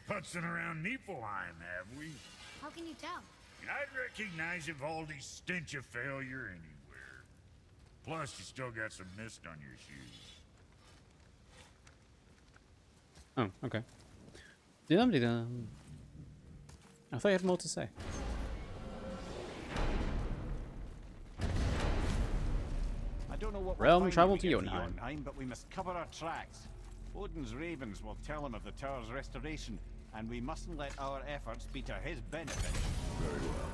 putzing around Niflheim, have we? How can you tell? I'd recognize Ivaldi's stench of failure anywhere. Plus, you still got some mist on your shoes. Oh, okay. I thought you had more to say. I don't know what Realm travel to Jotunheim. But we must cover our tracks. Odin's ravens will tell him of the tower's restoration, and we mustn't let our efforts be to his benefit. Very well.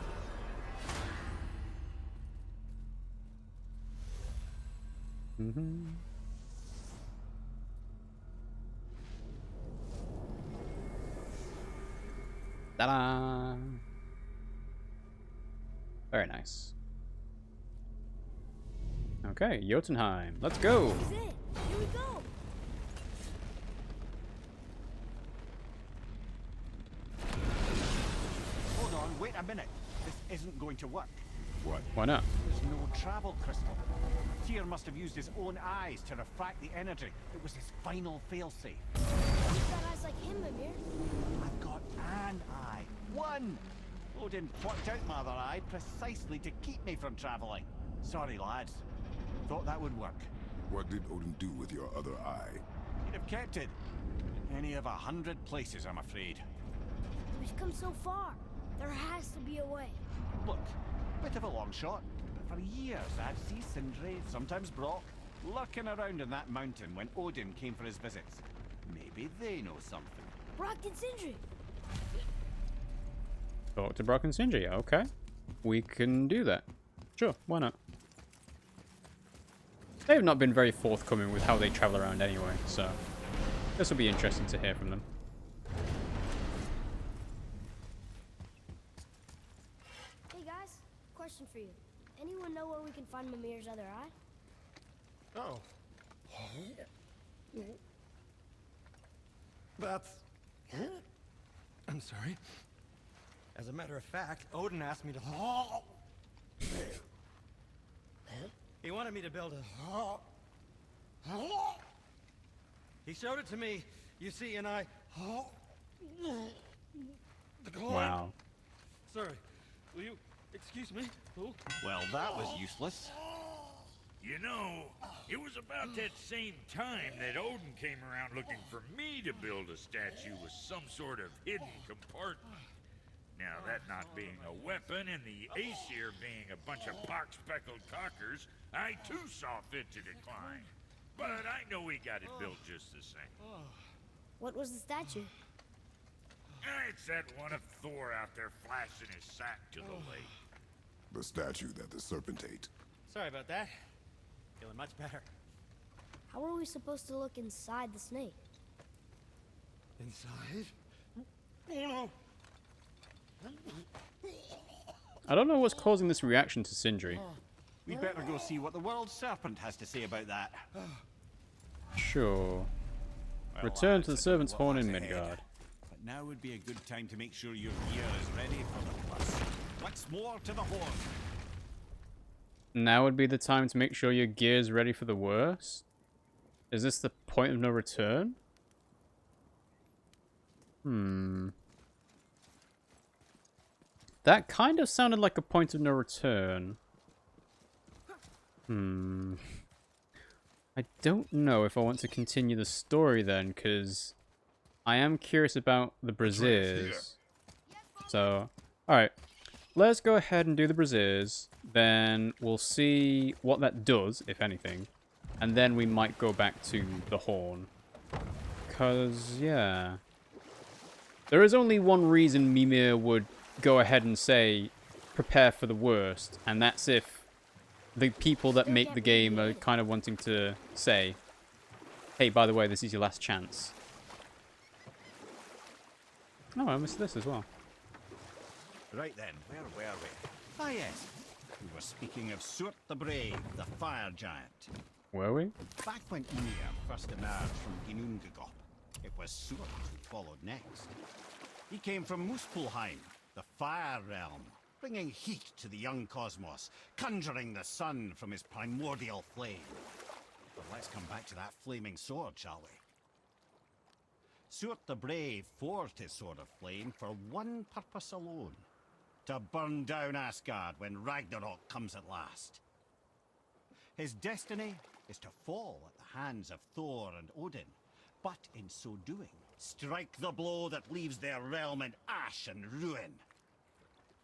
Mm-hmm. Ta-da! Very nice. Okay, Jotunheim. Let's go! This is it. Here we go. Hold on, wait a minute. This isn't going to work. What? Why not? There's no travel crystal. Tyr must have used his own eyes to refract the energy. It was his final failsafe. You've got eyes like him, Mimir. I've got an eye. One! Odin plucked out my other eye precisely to keep me from traveling. Sorry, lads. Thought that would work. What did Odin do with your other eye? He'd have kept it. Any of 100 places, I'm afraid. We've come so far. There has to be a way. Look, bit of a long shot, but for years I'd see Sindri, sometimes Brock, lurking around in that mountain when Odin came for his visits. Maybe they know something. Brock and Sindri. Talk to Brock and Sindri. Okay. We can do that. Sure, why not? They've not been very forthcoming with how they travel around anyway, so this will be interesting to hear from them. Hey guys, question for you. Anyone know where we can find Mimir's other eye? Oh. That's... I'm sorry. As a matter of fact, Odin asked me to... He wanted me to build a... He showed it to me, you see, and I... Wow. Sorry, will you excuse me? Oh. Well, that was useless. You know, it was about that same time that Odin came around looking for me to build a statue with some sort of hidden compartment. Now, that not being a weapon and the Aesir being a bunch of pox-speckled cockers, I too saw fit to decline. But I know we got it built just the same. What was the statue? It's that one of Thor out there flashing his sack to the lake. The statue that the serpent ate. Sorry about that. Feeling much better. How are we supposed to look inside the snake? Inside? Oh no! I don't know what's causing this reaction to Sindri. We'd better go see what the world serpent has to say about that. Sure. Well, Return lads, to the I don't know servant's what horn lies in ahead, Midgard. But now would be a good time to make sure your gear is ready for the plus. Once more to the horn. Now would be the time to make sure your gear's ready for the worst? Is this the point of no return? That kind of sounded like a point of no return. I don't know if I want to continue the story then, because I am curious about the braziers. So, alright. Let's go ahead and do the braziers. Then we'll see what that does, if anything. And then we might go back to the horn. Because, yeah. There is only one reason Mimir would go ahead and say, prepare for the worst. And that's if the people that make the game are kind of wanting to say, hey, by the way, this is your last chance. Oh, I missed this as well. Right then, where were we? Ah yes, we were speaking of Surt the Brave, the fire giant. Were we? Back when Ymir first emerged from Ginnungagap, it was Surt who followed next. He came from Muspelheim, the fire realm, bringing heat to the young cosmos, conjuring the sun from his primordial flame. But let's come back to that flaming sword, shall we? Surt the Brave forged his Sword of Flame for one purpose alone. To burn down Asgard when Ragnarok comes at last. His destiny is to fall at the hands of Thor and Odin, but in so doing, strike the blow that leaves their realm in ash and ruin.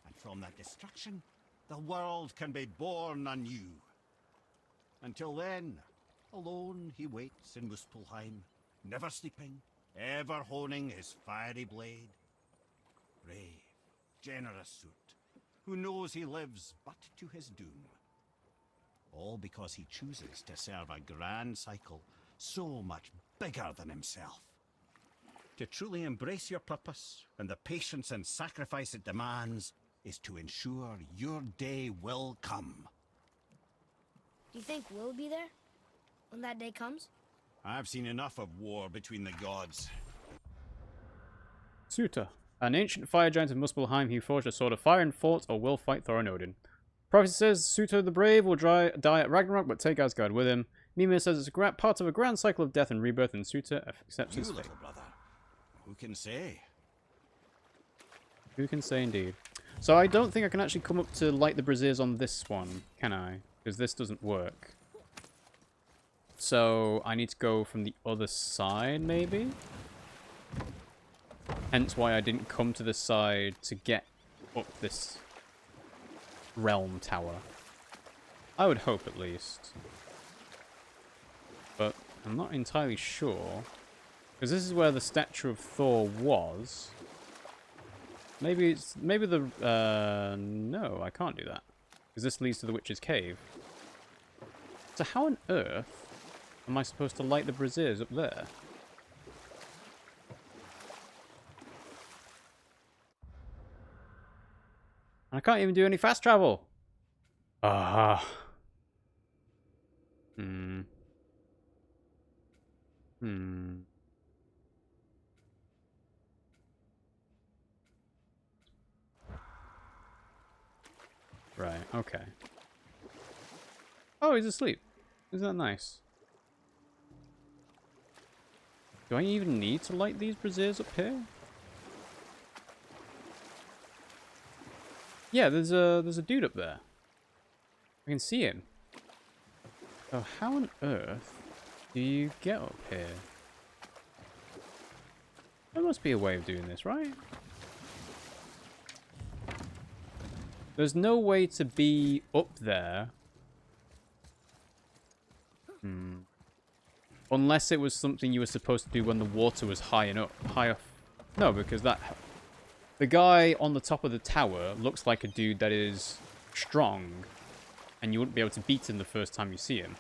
And from that destruction, the world can be born anew. Until then, alone he waits in Muspelheim, never sleeping, ever honing his fiery blade. Brave, generous Surt, who knows he lives but to his doom. All because he chooses to serve a grand cycle so much bigger than himself. To truly embrace your purpose and the patience and sacrifice it demands is to ensure your day will come. Do you think we'll be there when that day comes? I've seen enough of war between the gods. Suta, an ancient fire giant of Muspelheim who forged a sword of fire and fought or will fight Thor and Odin. Prophecy says Suta the Brave will die at Ragnarok but take Asgard with him. Mimir says it's part of a grand cycle of death and rebirth, and Suta accepts You his fate. little brother, who can say? Who can say indeed? So I don't think I can actually come up to light the braziers on this one, can I? Because this doesn't work. So I need to go from the other side, maybe? Hence why I didn't come to the side to get up this realm tower. I would hope, at least. But I'm not entirely sure. Because this is where the statue of Thor was. Maybe the... no, I can't do that. Because this leads to the Witch's Cave. So how on earth am I supposed to light the braziers up there? I can't even do any fast travel. Ah. Right, okay. Oh, he's asleep. Isn't that nice? Do I even need to light these braziers up here? Yeah, there's a dude up there. I can see him. Oh, how on earth do you get up here? There must be a way of doing this, right? There's no way to be up there. Unless it was something you were supposed to do when the water was high enough. No, because the guy on the top of the tower looks like a dude that is strong, and you wouldn't be able to beat him the first time you see him.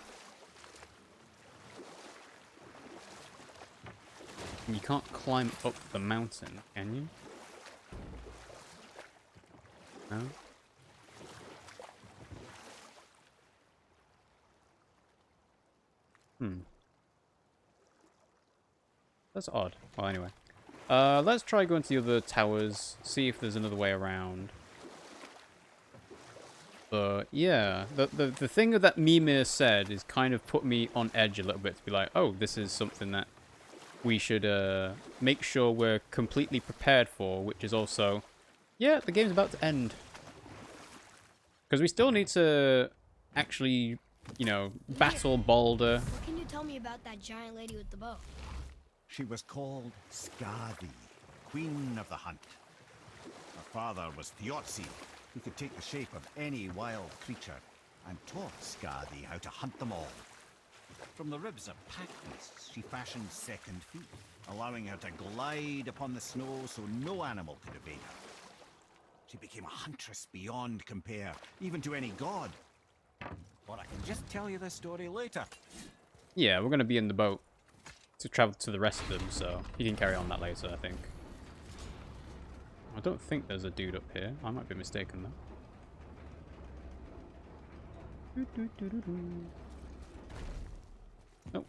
And you can't climb up the mountain, can you? No? That's odd. Well, anyway. Let's try going to the other towers, see if there's another way around. But, yeah. The thing that Mimir said is kind of put me on edge a little bit to be like, oh, this is something that we should make sure we're completely prepared for, which is also, yeah, the game's about to end. Because we still need to actually, you know, battle Balder. What can you tell me about that giant lady with the bow? She was called Skadi, Queen of the Hunt. Her father was Thiotzi, who could take the shape of any wild creature, and taught Skadi how to hunt them all. From the ribs of pack beasts, she fashioned second feet, allowing her to glide upon the snow so no animal could evade her. She became a huntress beyond compare, even to any god. But I can just tell you this story later. Yeah, we're going to be in the boat to travel to the rest of them, so you can carry on that later, I think. I don't think there's a dude up here. I might be mistaken, though. Nope.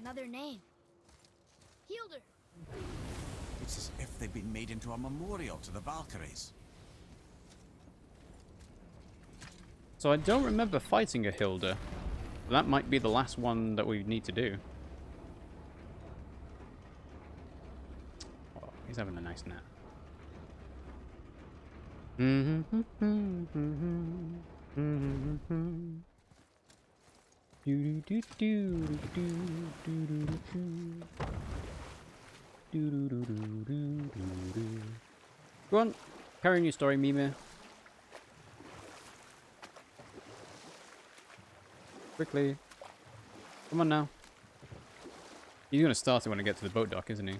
Another name. Hilder. It's as if they've been made into a memorial to the Valkyries. So I don't remember fighting a Hilda. That might be the last one that we need to do. He's having a nice nap. Go on, carry on your story, Mime. Quickly. Come on now. He's going to start it when I get to the boat dock, isn't he?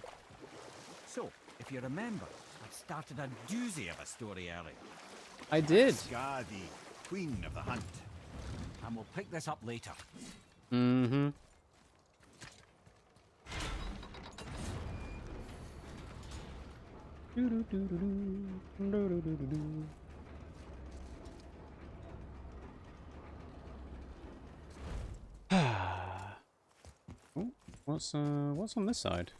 So, if you remember, I started a doozy of a story earlier. I did. Skadi, queen of the hunt. And we'll pick this up later. Mm-hmm. Oh, what's on this side?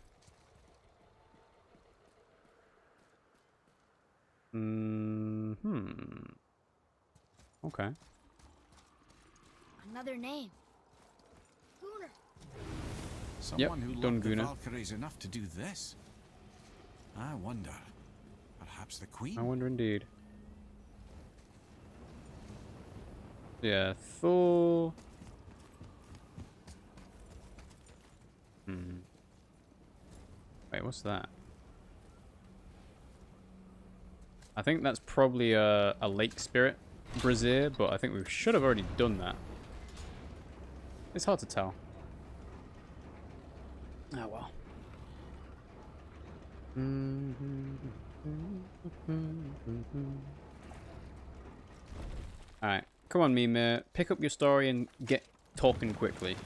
Okay. Another name. Gunnar. Someone who done loved the Gunnar. Valkyries enough to do this. I wonder. Perhaps the Queen? I wonder indeed. Yeah, Thor. Wait, what's that? I think that's probably a lake spirit brazier, but I think we should have already done that. It's hard to tell. Oh well. Alright, come on, Mime. Pick up your story and get talking quickly.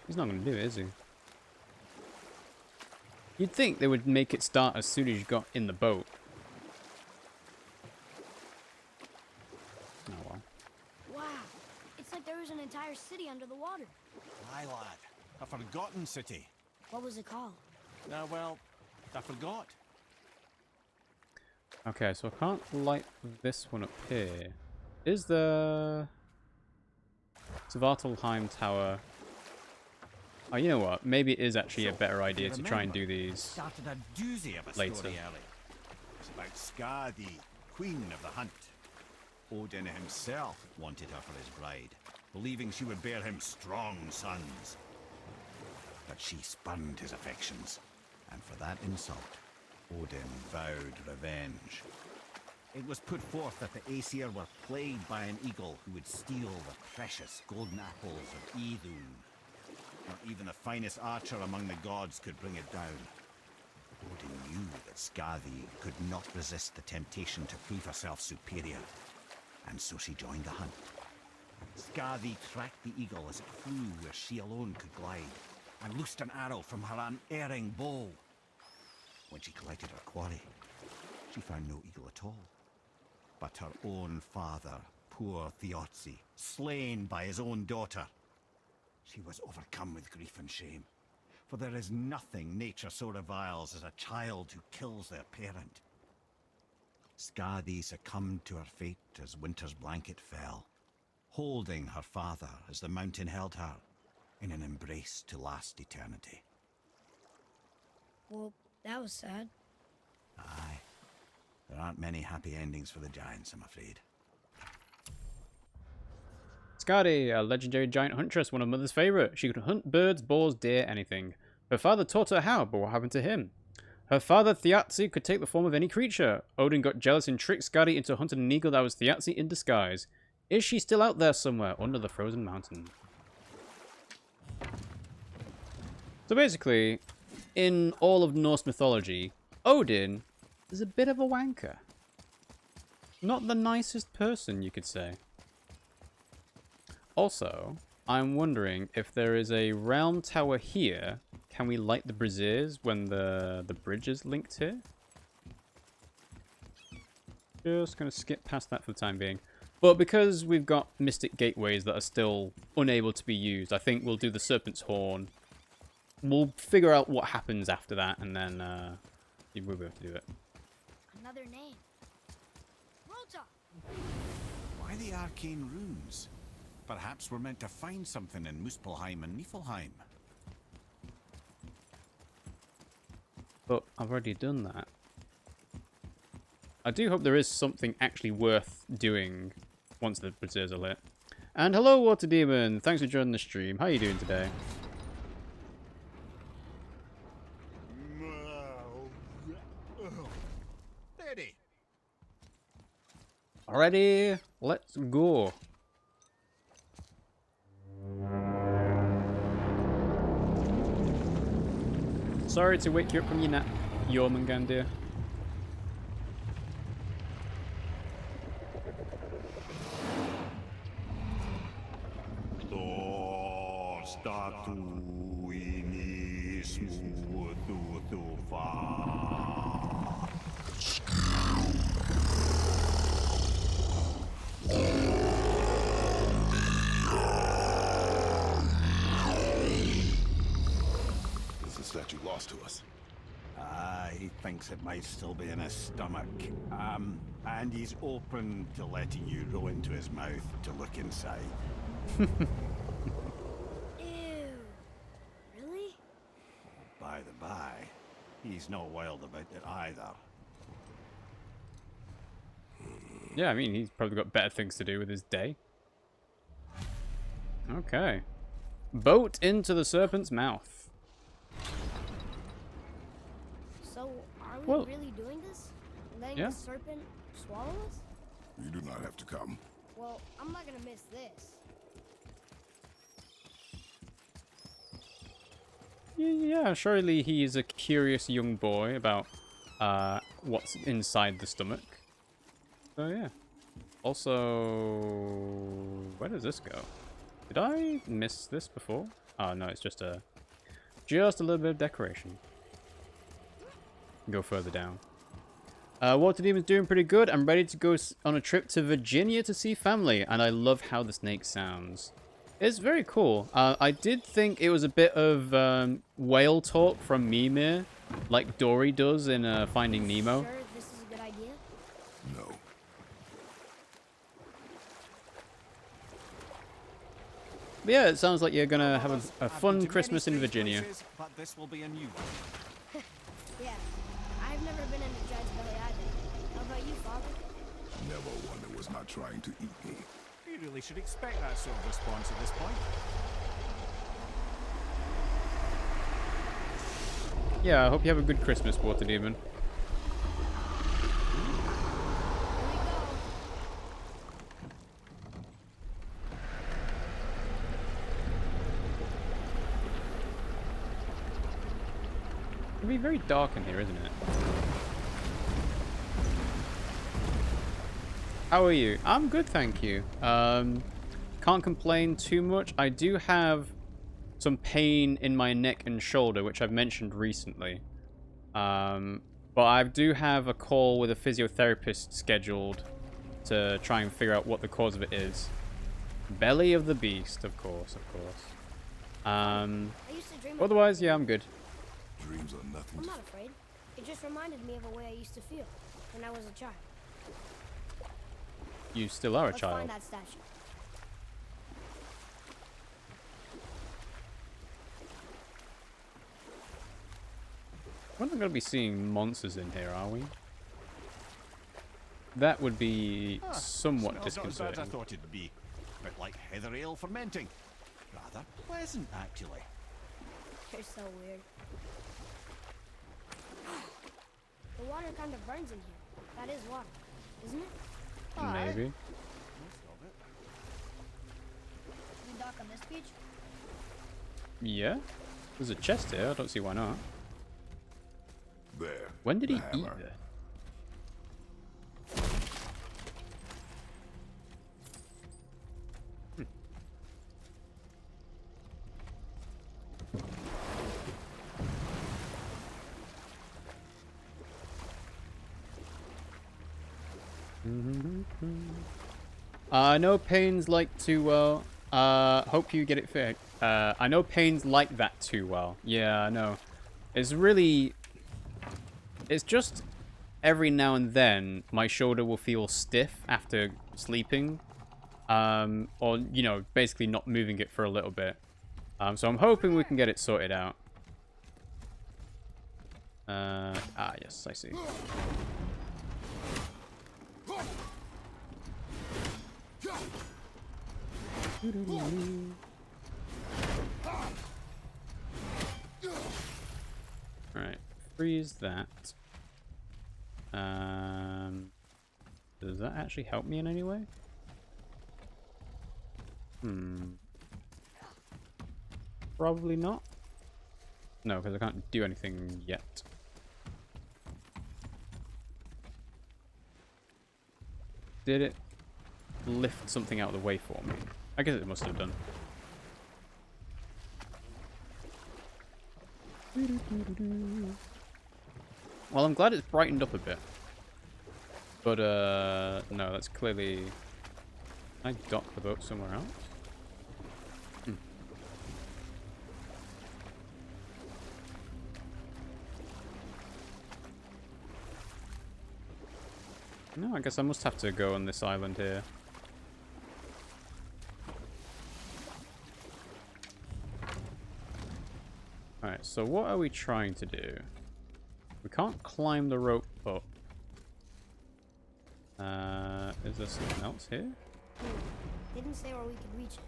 He's not going to do it, is he? You'd think they would make it start as soon as you got in the boat. Oh well. Wow. It's like there was an entire city under the water. Aye, lad. A forgotten city. What was it called? Now, well, I forgot. Okay, so I can't light this one up here. Is the Avatalheim Tower? Oh, you know what? Maybe it is actually a better idea to try and do these Started a doozy of a later. story earlier. It's about Skadi, queen of the hunt. Odin himself wanted her for his bride, believing she would bear him strong sons. But she spurned his affections, and for that insult, Odin vowed revenge. It was put forth that the Aesir were plagued by an eagle who would steal the precious golden apples of Idun. Not even the finest archer among the gods could bring it down. Odin knew that Skadi could not resist the temptation to prove herself superior, and so she joined the hunt. Skadi tracked the eagle as it flew where she alone could glide, and loosed an arrow from her unerring bow. When she collected her quarry, she found no eagle at all, but her own father, poor Thiotzi, slain by his own daughter. She was overcome with grief and shame, for there is nothing nature so reviles as a child who kills their parent. Skadi succumbed to her fate as winter's blanket fell, holding her father as the mountain held her in an embrace to last eternity. Well, that was sad. Aye, there aren't many happy endings for the giants, I'm afraid. Skadi, a legendary giant huntress, one of Mother's favorite. She could hunt birds, boars, deer, anything. Her father taught her how, but what happened to him? Her father, Thiotzi, could take the form of any creature. Odin got jealous and tricked Skadi into hunting an eagle that was Thiotzi in disguise. Is she still out there somewhere under the frozen mountain? So basically, in all of Norse mythology, Odin is a bit of a wanker. Not the nicest person, you could say. Also, I'm wondering if there is a realm tower here. Can we light the braziers when the bridge is linked here? Just going to skip past that for the time being. But because we've got mystic gateways that are still unable to be used, I think we'll do the Serpent's Horn. We'll figure out what happens after that, and then we'll be able to do it. Another name. Rota. Why the arcane runes? Perhaps we're meant to find something in Muspelheim and Niflheim. But I've already done that. I do hope there is something actually worth doing once the braziers are lit. And hello, Water Demon. Thanks for joining the stream. How are you doing today? Ready. Alrighty, let's go. Sorry to wake you up from your nap, Jormungandr. Is the statue lost to us? He thinks it might still be in his stomach. And he's open to letting you roll into his mouth to look inside. Ew. Really? By the by, he's not wild about it either. Yeah, I mean, he's probably got better things to do with his day. Okay. Boat into the serpent's mouth. So, are we Well, really doing this? Letting yeah. the serpent swallow us? You do not have to come. Well, I'm not gonna miss this. Yeah, surely he is a curious young boy about what's inside the stomach. So yeah. Also, where does this go? Did I miss this before? Oh no, it's just a little bit of decoration. Go further down. Water Demon's doing pretty good. I'm ready to go on a trip to Virginia to see family, and I love how the snake sounds. It's very cool. I did think it was a bit of whale talk from Mimir, like Dory does in Finding Nemo. Sure, this is a good idea? No. But yeah, it sounds like you're gonna have a fun Christmas in Virginia. But this will be a new one. Yeah. I've never been in a giant's belly either. How about you, Father? Never one that was not trying to eat me. You really should expect that sort of response at this point. Yeah, I hope you have a good Christmas, Water Demon. It'll be very dark in here, isn't it? How are you? I'm good, thank you. Can't complain too much. I do have some pain in my neck and shoulder, which I've mentioned recently. But I do have a call with a physiotherapist scheduled to try and figure out what the cause of it is. Belly of the beast, of course, of course. I used to dream of Otherwise, yeah, I'm good. Dreams are nothing I'm to... not afraid. It just reminded me of a way I used to feel when I was a child. You still are a Let's child. find that statue. We're not going to be seeing monsters in here, are we? That would be somewhat Smells not as bad as I disconcerting. thought it'd be. A bit like heather ale fermenting. Rather pleasant, actually. You're so weird. The water kind of burns in here. That is water, isn't it? Maybe. Most of it. We dock on this beach? Yeah. There's a chest here. I don't see why not. There. When did he the eat hammer. that? I know pains like too well. Hope you get it fixed. I know pains like that too well. Yeah, I know. It's really... It's just every now and then my shoulder will feel stiff after sleeping. Or, you know, basically not moving it for a little bit. So I'm hoping we can get it sorted out. Yes, I see. Alright, freeze that. Does that actually help me in any way? Probably not. No, because I can't do anything yet. Did it lift something out of the way for me? I guess it must have done. Well, I'm glad it's brightened up a bit. But, no, that's clearly... Can I dock the boat somewhere else? No, I guess I must have to go on this island here. Alright, so what are we trying to do? We can't climb the rope up. Is there something else here? Didn't say where we could reach it.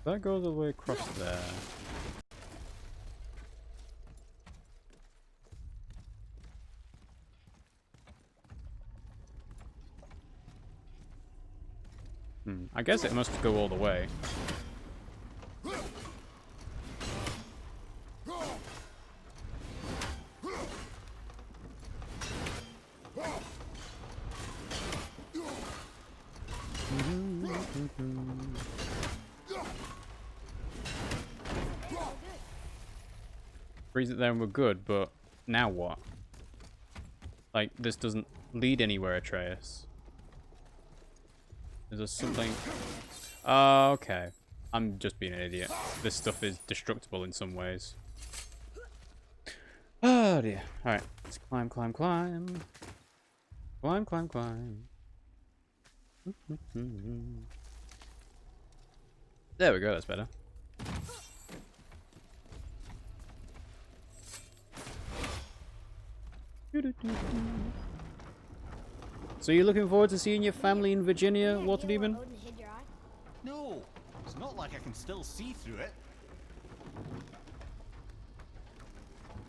That goes all the way across there. I guess it must go all the way. Freeze it there and we're good, but now what? Like, this doesn't lead anywhere, Atreus. Is there something... Oh, okay. I'm just being an idiot. This stuff is destructible in some ways. Oh dear. Alright, let's climb, climb, climb. Climb, climb, climb. There we go, that's better. So you're looking forward to seeing your family in Virginia, Water Demon? Odin hid your eye? No, it's not like I can still see through it.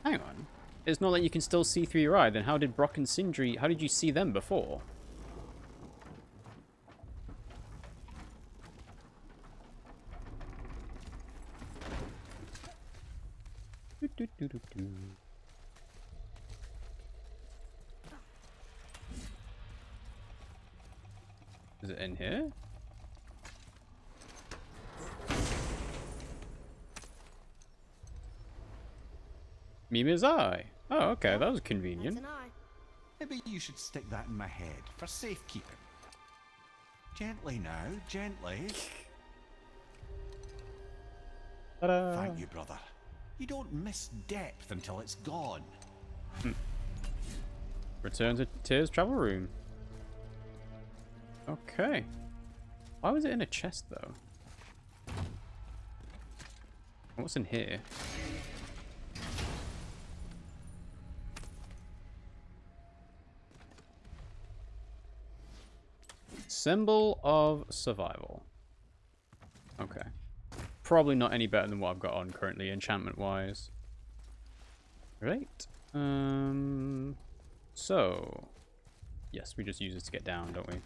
Hang on. It's not like you can still see through your eye, then how did Brock and Sindri, how did you see them before? Is it in here? Mima's eye. Oh, okay, that was convenient. That's an eye. Maybe you should stick that in my head for safekeeping. Gently now, gently. Ta-da! Thank you, brother. You don't miss depth until it's gone. Return to Tyr's travel room. Okay. Why was it in a chest, though? What's in here? Symbol of survival. Okay. Probably not any better than what I've got on currently, enchantment-wise. Right. So... Yes, we just use this to get down, don't we?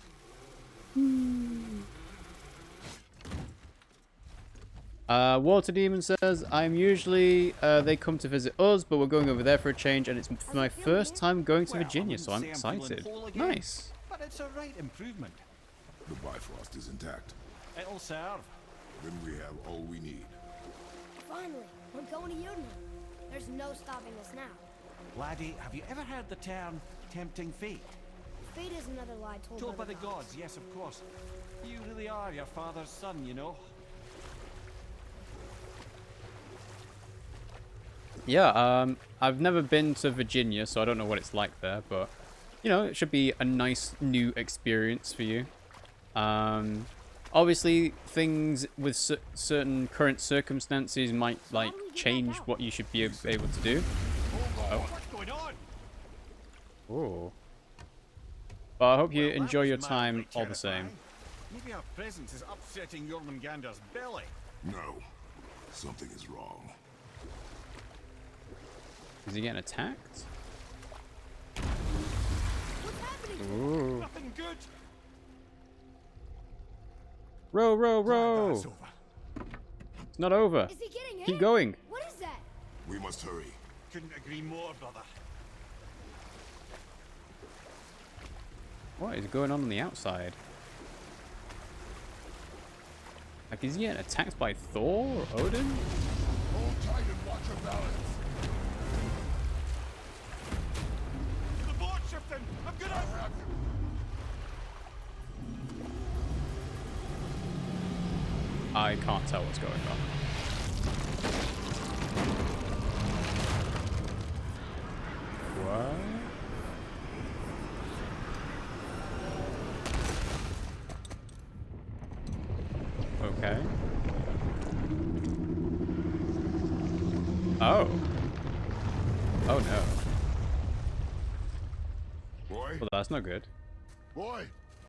Water Demon says, I'm usually, they come to visit us, but we're going over there for a change, and it's my first time going to Virginia, so I'm excited. Nice. But it's a right improvement. The Bifrost is intact. It'll serve. Then we have all we need. Finally, we're going to Jotunheim. There's no stopping us now. Laddie, have you ever heard the term tempting fate. Fate is another lie Told by the gods, yes, of course. You really are your father's son, you know. Yeah, I've never been to Virginia, so I don't know what it's like there, but, you know, it should be a nice new experience for you. Obviously, things with certain current circumstances might, like, change what you should be able to do. Oh. What's going on? Ooh. But I hope you Well, that enjoy was your time mildly all the same. terrifying. Maybe our presence is upsetting Jormungandr's belly. No. Something is wrong. Is he getting attacked? What's happening? Ooh. Nothing good. Row, row, row! That's over. It's not over. Is he getting hit? Keep going. What is that? We must hurry. Couldn't agree more, brother. What is going on the outside? Like, is he getting attacked by Thor or Odin? Hold tight and watch your balance. The boat shifting! I'm gonna... I can't tell what's going on. What? Okay. Oh. Oh no. Boy? Well, that's not good. Boy!